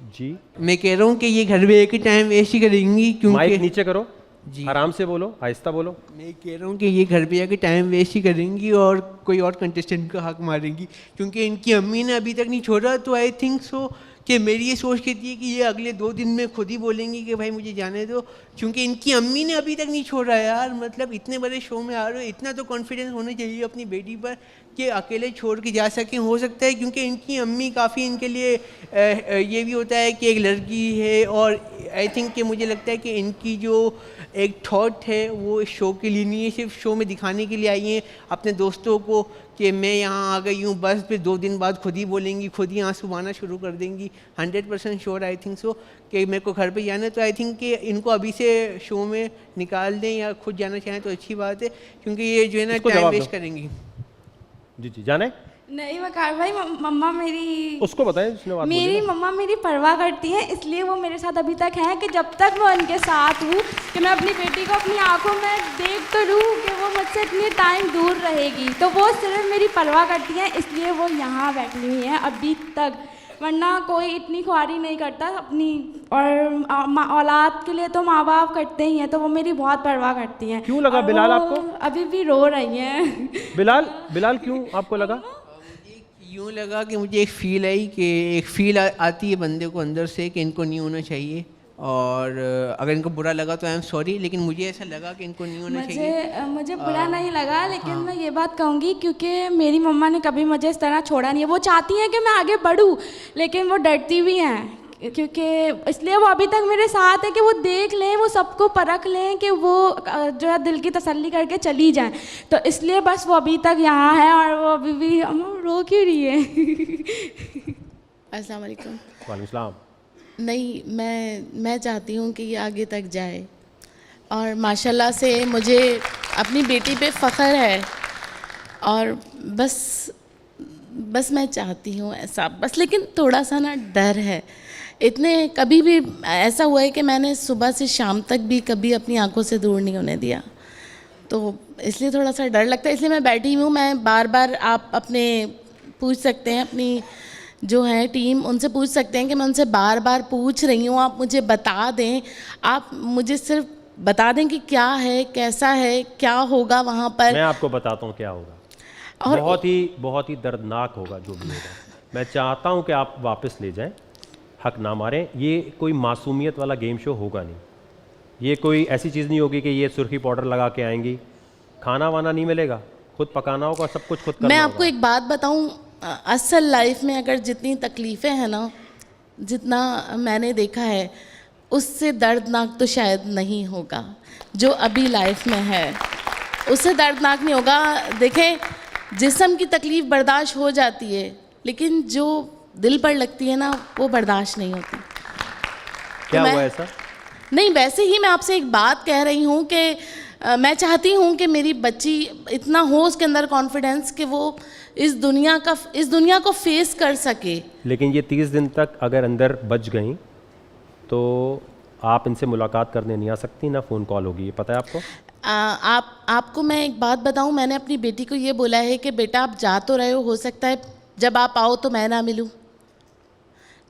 जी मैं कह रहा हूँ कि ये घर में एक ही टाइम वेस्ट ही करेंगी माइक क्योंकि नीचे करो जी आराम से बोलो आहिस्ता बोलो। मैं कह रहा हूँ कि ये घर पे आके टाइम वेस्ट ही करेंगी और कोई और कंटेस्टेंट का हक मारेंगी क्योंकि इनकी अम्मी ने अभी तक नहीं छोड़ा। तो आई थिंक सो कि मेरी ये सोच कहती है कि ये अगले 2 दिन में खुद ही बोलेंगी कि भाई मुझे जाने दो, क्योंकि इनकी अम्मी ने अभी तक नहीं छोड़ा यार। मतलब इतने बड़े शो में आ रहे हो, इतना तो कॉन्फिडेंस होना चाहिए अपनी बेटी पर कि अकेले छोड़ के जा सकें। हो सकता है क्योंकि इनकी अम्मी काफ़ी इनके लिए ये भी होता है कि एक लड़की है, और आई थिंक कि मुझे लगता है कि इनकी जो एक थॉट है वो इस शो के लिए नहीं है, सिर्फ शो में दिखाने के लिए आई हैं अपने दोस्तों को कि मैं यहाँ आ गई हूँ बस। फिर 2 दिन बाद खुद ही बोलेंगी, खुद ही आंसू आना शुरू कर देंगी। 100% श्योर आई थिंक सो कि मेरे को घर पे जाना है। तो आई थिंक कि इनको अभी से शो में निकाल दें या खुद जाना चाहें तो अच्छी बात है, क्योंकि ये जो है ना इसको टाइम जवाब वेस्ट दो। करेंगी। जी जी जाने नहीं वकार भाई, मम्मा मेरी उसको बताएं जिसने बात बोली मेरी ना। मम्मा मेरी परवाह करती हैं, इसलिए वो मेरे साथ अभी तक हैं कि जब तक मैं उनके साथ हूँ कि मैं अपनी बेटी को अपनी आंखों में देख तो लूँ कि वो मुझसे इतनी टाइम दूर रहेगी। तो वो सिर्फ मेरी परवाह करती हैं, इसलिए वो यहाँ बैठी हुई हैं अभी तक, वरना कोई इतनी ख्वारी नहीं करता अपनी। और औलाद के लिए तो माँ बाप करते ही हैं, तो वो मेरी बहुत परवाह करती हैं। क्यों लगा और बिलाल वो आपको? अभी भी रो रही हैं। बिलाल क्यों आपको लगा? यूँ लगा कि मुझे एक फ़ील आई कि एक फ़ील आती है बंदे को अंदर से कि इनको नहीं होना चाहिए, और अगर इनको बुरा लगा तो आई एम सॉरी, लेकिन मुझे ऐसा लगा कि इनको नहीं होना चाहिए। मुझे बुरा नहीं लगा, लेकिन मैं ये बात कहूँगी क्योंकि मेरी मम्मा ने कभी मुझे इस तरह छोड़ा नहीं है। वो चाहती हैं कि मैं आगे बढ़ूँ, लेकिन वो डरती भी हैं, क्योंकि इसलिए वो अभी तक मेरे साथ है कि वो देख लें, वो सबको परख लें कि वो जो है दिल की तसल्ली करके चली जाएं। तो इसलिए बस वो अभी तक यहाँ है, और वो अभी भी रो क्यों रही है। अस्सलाम वालेकुम। वालेकुम सलाम। नहीं, मैं चाहती हूँ कि ये आगे तक जाए, और माशाल्लाह से मुझे अपनी बेटी पे फ़ख्र है, और बस मैं चाहती हूँ ऐसा बस। लेकिन थोड़ा सा ना डर है। इतने कभी भी ऐसा हुआ है कि मैंने सुबह से शाम तक भी कभी अपनी आंखों से दूर नहीं होने दिया, तो इसलिए थोड़ा सा डर लगता है। इसलिए मैं बैठी हूँ। मैं बार बार आप अपने पूछ सकते हैं, अपनी जो है टीम उनसे पूछ सकते हैं कि मैं उनसे बार बार पूछ रही हूँ, आप मुझे बता दें। आप मुझे सिर्फ बता दें कि क्या है, कैसा है, क्या होगा वहाँ पर। मैं आपको बताता हूँ क्या होगा। और बहुत ही दर्दनाक होगा जो भी होगा। मैं चाहता हूँ कि आप वापस ले जाएं, हक ना मारें। ये कोई मासूमियत वाला गेम शो होगा नहीं। ये कोई ऐसी चीज़ नहीं होगी कि ये सुर्खी पाउडर लगा के आएंगी। खाना वाना नहीं मिलेगा, खुद पकाना होगा, सब कुछ खुद करना मैं होगा। आपको एक बात बताऊं, असल लाइफ में अगर जितनी तकलीफ़ें हैं ना, जितना मैंने देखा है, उससे दर्दनाक तो शायद नहीं होगा जो अभी लाइफ में है। उससे दर्दनाक नहीं होगा। देखें, जिस्म की तकलीफ़ बर्दाश्त हो जाती है, लेकिन जो दिल पर लगती है ना, वो बर्दाश्त नहीं होती। क्या तो हुआ ऐसा? नहीं, वैसे ही मैं आपसे एक बात कह रही हूँ कि मैं चाहती हूँ कि मेरी बच्ची इतना हो उसके अंदर कॉन्फिडेंस कि वो इस दुनिया को फेस कर सके। लेकिन ये 30 दिन तक अगर अंदर बच गई तो आप इनसे मुलाकात करने नहीं आ सकती, ना फ़ोन कॉल होगी। ये पता है आपको? आपको मैं एक बात बताऊँ, मैंने अपनी बेटी को ये बोला है कि बेटा आप जा तो रहे हो सकता है जब आप आओ तो मैं ना मिलूँ।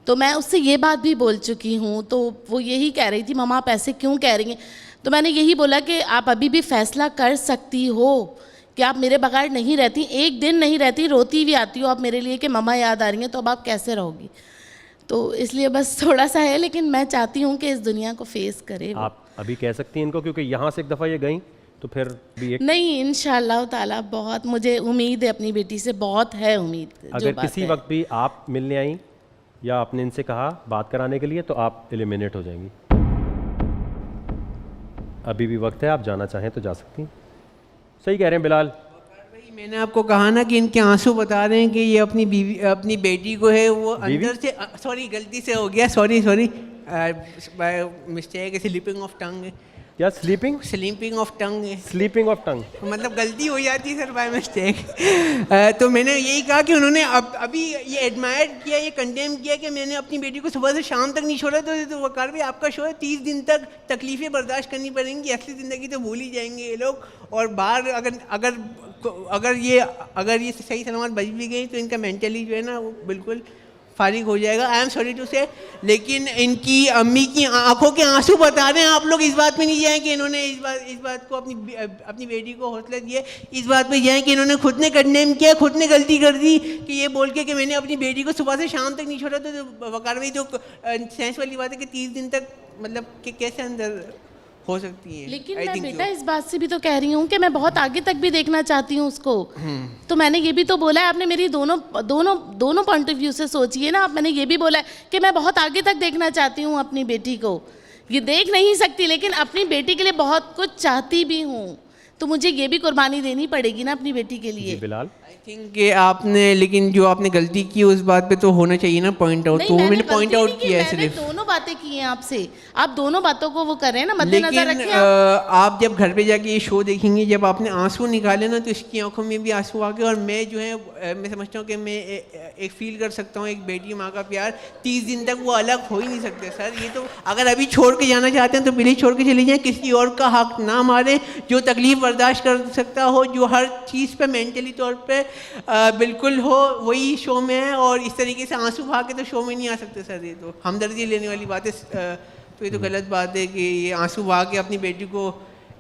तो मैं उससे ये बात भी बोल चुकी हूँ, तो वो यही कह रही थी, मम्मा आप ऐसे क्यों कह रही हैं। तो मैंने यही बोला कि आप अभी भी फ़ैसला कर सकती हो कि आप मेरे बगैर नहीं रहती, एक दिन नहीं रहती, रोती भी आती हो आप मेरे लिए कि मम्मा याद आ रही हैं, तो अब आप कैसे रहोगी। तो इसलिए बस थोड़ा सा है, लेकिन मैं चाहती हूँ कि इस दुनिया को फेस करे। आप अभी कह सकती हैं इनको, क्योंकि यहाँ से एक दफ़ा ये गई तो फिर भी एक नहीं, इंशाअल्लाह ताला बहुत मुझे उम्मीद है अपनी बेटी से, बहुत है उम्मीद। अगर किसी वक्त भी आप मिलने आई या आपने इनसे कहा बात कराने के लिए तो आप एलिमिनेट हो जाएंगी। अभी भी वक्त है, आप जाना चाहें तो जा सकती हैं। सही कह रहे हैं बिलाल भाई, मैंने आपको कहा ना कि इनके आंसू बता रहे हैं कि ये अपनी बेटी को है वो अंदर से सॉरी गलती से हो गया, sorry by mistake, slipping of tongue. क्या स्लीपिंग ऑफ टंग है, स्लीपिंग ऑफ टंग, मतलब गलती हो जाती है सर बाय मिस्टेक। तो मैंने यही कहा कि उन्होंने अभी ये एडमायर किया, ये कंडेम किया कि मैंने अपनी बेटी को सुबह से शाम तक नहीं छोड़ा। तो वकार भाई आपका शो है, 30 दिन तक तकलीफ़ें बर्दाश्त करनी पड़ेंगी, असली ज़िंदगी तो भूल ही जाएंगे ये लोग। और बाहर अगर ये सही सलामत बच भी गई तो इनका मेंटली जो है ना वो बिल्कुल फारिग हो जाएगा। आई एम सॉरी टू से, लेकिन इनकी अम्मी की आंखों के आंसू बता रहे हैं। आप लोग इस बात पे नहीं जाएं कि इन्होंने इस बात को अपनी बेटी को हौसला दिया। इस बात पे जाएं कि इन्होंने खुद ने कंडेम किया, खुद ने गलती कर दी कि ये बोल के कि मैंने अपनी बेटी को सुबह से शाम तक नहीं छोड़ा। तो वकार भाई तो सेंस वाली बात है कि 30 दिन तक मतलब कि कैसे अंदर हो सकती है। लेकिन मैं बेटा इस बात से भी तो कह रही हूँ कि मैं बहुत आगे तक भी देखना चाहती हूँ उसको। तो मैंने ये भी तो बोला है, आपने मेरी दोनों पॉइंट ऑफ व्यू से सोचिए ना आप। मैंने ये भी बोला है कि मैं बहुत आगे तक देखना चाहती हूँ अपनी बेटी को। ये देख नहीं सकती लेकिन अपनी बेटी के लिए बहुत कुछ चाहती भी हूँ, तो मुझे ये भी कुर्बानी देनी पड़ेगी ना अपनी बेटी के लिए। बिलाल, आई थिंक कि आपने, लेकिन जो आपने गलती की उस बात पे तो होना चाहिए ना पॉइंट आउट। तो मैंने पॉइंट आउट किया है सिर्फ। दोनों बातें की हैं आपसे, आप दोनों बातों को वो कर रहे हैं ना, मद्देनजर लेकिन रखिए आप। आप जब घर पे जाके ये शो देखेंगे, जब आपने आंसू निकाले ना तो इसकी आंखों में भी आंसू आ गए। और मैं जो है मैं समझता हूँ कि मैं एक फील कर सकता हूँ एक बेटी माँ का प्यार। 30 दिन तक वो अलग हो ही नहीं सकते सर। ये तो अगर अभी छोड़ के जाना चाहते हैं तो प्लीज़ छोड़ के चले जाएं, किसी और का हक ना मारें। जो तकलीफ़ बर्दाश्त कर सकता हो, जो हर चीज़ पे मेंटली तौर पे बिल्कुल हो, वही शो में है। और इस तरीके से आंसू बहा के तो शो में नहीं आ सकते सर। ये तो हमदर्दी लेने वाली बात है। तो ये तो गलत बात है कि ये आंसू बहा के अपनी बेटी को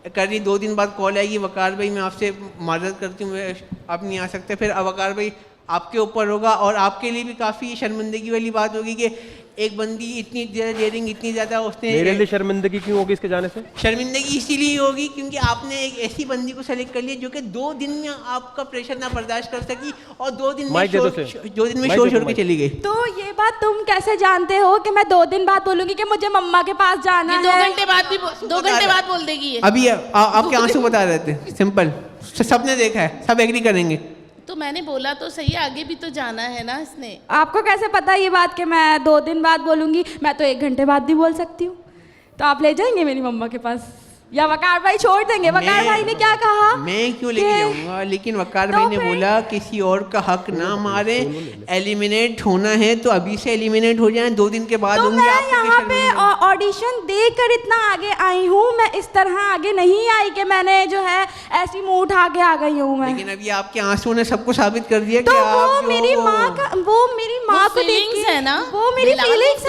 कर रही। 2 दिन बाद कॉल आएगी, वकार भाई मैं आपसे माजरत करती हूँ, मैं अब नहीं आ सकते। फिर वकार भाई आपके ऊपर होगा और आपके लिए भी काफ़ी शर्मिंदगी वाली बात होगी कि एक बंदी इतनी ज़्यादा डेयरिंग, इतनी ज़्यादा उसने। मेरे लिए शर्मिंदगी क्यों होगी इसके जाने से? शर्मिंदगी इसीलिए होगी क्योंकि आपने एक ऐसी बंदी को सेलेक्ट कर लिया जो कि 2 दिन में आपका प्रेशर ना बर्दाश्त कर सकी और 2 दिन में शो छोड़ के चली गई। तो ये बात तुम कैसे जानते हो कि मैं 2 दिन बाद बोलूंगी कि मुझे मम्मा के पास जाना है? 2 घंटे बाद भी 2 घंटे बाद बोल देगी ये। अभी आपके आंसू बता रहे थे, सिंपल, सबने देखा है, सब एग्री करेंगे। तो मैंने बोला तो सही, आगे भी तो जाना है ना इसने। आपको कैसे पता ये बात कि मैं 2 दिन बाद बोलूँगी? मैं तो 1 घंटे बाद भी बोल सकती हूँ। तो आप ले जाएंगे मेरी मम्मा के पास या वकार भाई छोड़ देंगे? वकार भाई ने क्या कहा? मैं क्यों लेके जाऊंगा? लेकिन वकार भाई ने बोला किसी और का हक ना मारे, एलिमिनेट होना है तो अभी से एलिमिनेट हो जाए, 2 दिन के बाद तो होंगे। मैं यहाँ पे ऑडिशन देकर इतना आगे आई हूँ, मैं इस तरह आगे नहीं आई कि मैंने जो है ऐसी मुंह उठा के आ गई हूँ मैं। लेकिन अभी आपके आंसू ने सबको साबित कर दिया तो कि वो आप मेरी माँ का, वो मेरी माँ को फीलिंग्स है ना, वो मेरी फीलिंग्स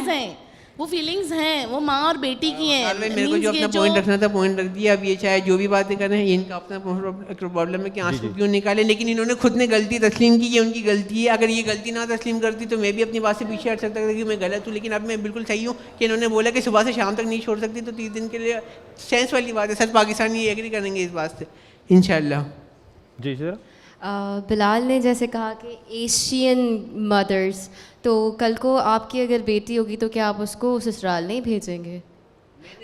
हैं, वो फीलिंग्स हैं, वो माँ और बेटी की हैं। मेरे को जो अपना पॉइंट रखना था पॉइंट रख दिया। अब ये चाहे जो भी बातें करें, इनका अपना प्रॉब्लम है कि आंसू क्यों निकाले, लेकिन इन्होंने खुद ने गलती तस्लीम की, ये उनकी गलती है। अगर ये गलती ना तस्लीम करती तो मैं भी अपनी बात से पीछे हट सकता था कि मैं गलत हूँ। लेकिन अब मैं बिल्कुल सही हूँ कि इन्होंने बोला कि सुबह से शाम तक नहीं छोड़ सकती, तो 30 दिन के लिए सेंस वाली बात है। सर पाकिस्तानी एग्री करेंगे इस बात से इंशाल्लाह। जी सर। बिलाल ने जैसे कहा कि एशियन मदर्स, तो कल को आपकी अगर बेटी होगी तो क्या आप उसको ससुराल नहीं भेजेंगे?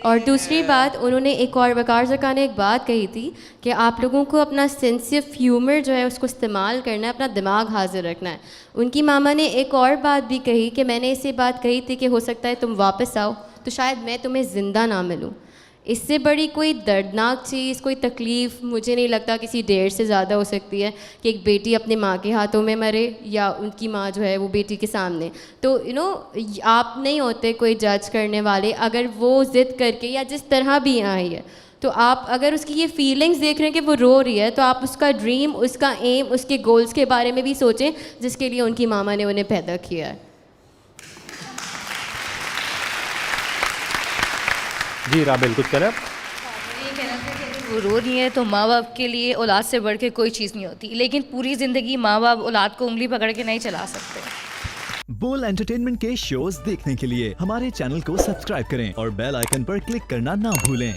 और दूसरी बात, उन्होंने एक और, वकार ज़का ने एक बात कही थी कि आप लोगों को अपना सेंस ऑफ ह्यूमर जो है उसको इस्तेमाल करना है, अपना दिमाग हाजिर रखना है। उनकी मामा ने एक और बात भी कही कि मैंने इसे बात कही थी कि हो सकता है तुम वापस आओ तो शायद मैं तुम्हें ज़िंदा ना मिलूँ। इससे बड़ी कोई दर्दनाक चीज़, कोई तकलीफ़ मुझे नहीं लगता किसी डेढ़ से ज़्यादा हो सकती है कि एक बेटी अपनी माँ के हाथों में मरे या उनकी माँ जो है वो बेटी के सामने। तो आप नहीं होते कोई जज करने वाले। अगर वो ज़िद करके या जिस तरह भी आई है, तो आप अगर उसकी ये फीलिंग्स देख रहे हैं कि वो रो रही है, तो आप उसका ड्रीम, उसका एम, उसके गोल्स के बारे में भी सोचें जिसके लिए उनकी मामा ने उन्हें पैदा किया है। जी राबिल, कुछ करें आप? ये कहना था कि अगर वो रो रही है तो माँ बाप के लिए औलाद से बढ़ के कोई चीज़ नहीं होती, लेकिन पूरी ज़िंदगी माँ बाप औलाद को उंगली पकड़ के नहीं चला सकते। बोल एंटरटेनमेंट के शोज देखने के लिए हमारे चैनल को सब्सक्राइब करें और बेल आइकन पर क्लिक करना ना भूलें।